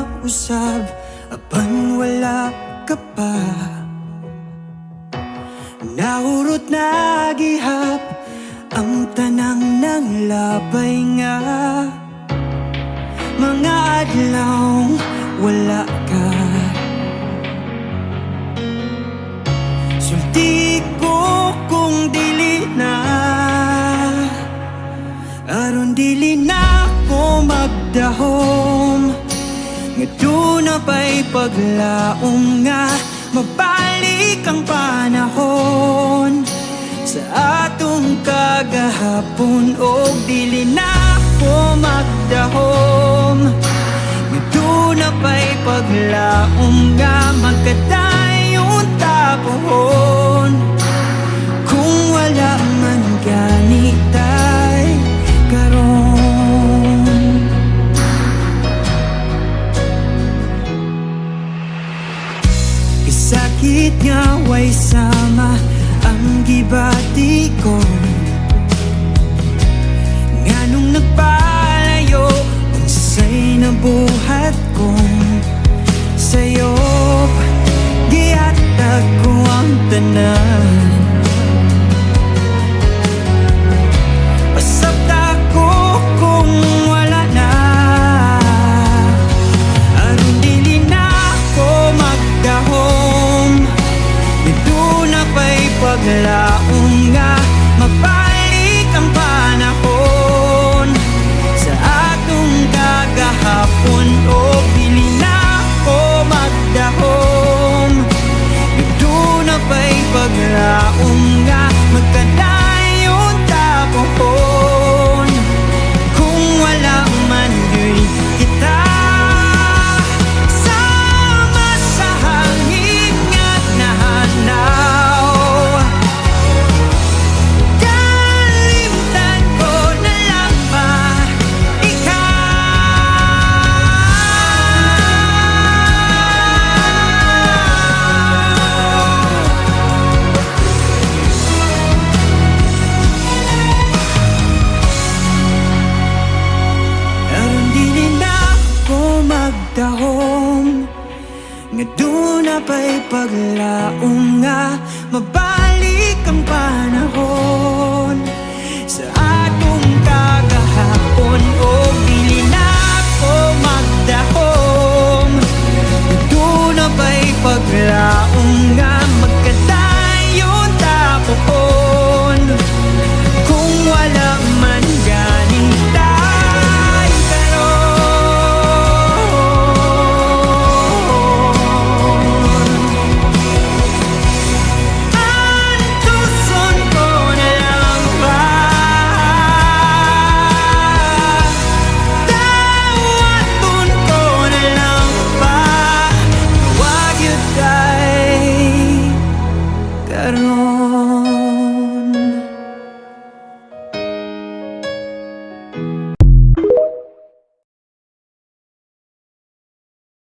mausab apan wala ka pa. Naurot na gihap ang tanang ng labay nga. Mga adlaw wala ka. Sulti ko kung dili na, aron dili na ko magdahom. Nga doon na ba'y paglaom nga mabalik ang panahon sa atong kagahapon. O dili na ko magdahom. Nga doon na ba'y paglaom nga magkadayon tapuhon. Kung wala man ganitay karon. Sakit nga way sama ang gibati ko. Nganong nagpalayo ang say nabuhat ko. Sa'yo gihatag ko ang tanan. Pasabta ko kung wala na, aron dili na ko magdahom. Paglaong nga mabalik ang panahon sa atong kagahapon. O pili na ko magdahom. Ito na ba'y paglaong nga magkadayon tapuhon. Kung wala man yun kita sama sa hangin nga't nahanaw. Nga doon na ba'y paglaong nga mabalik ang panahon.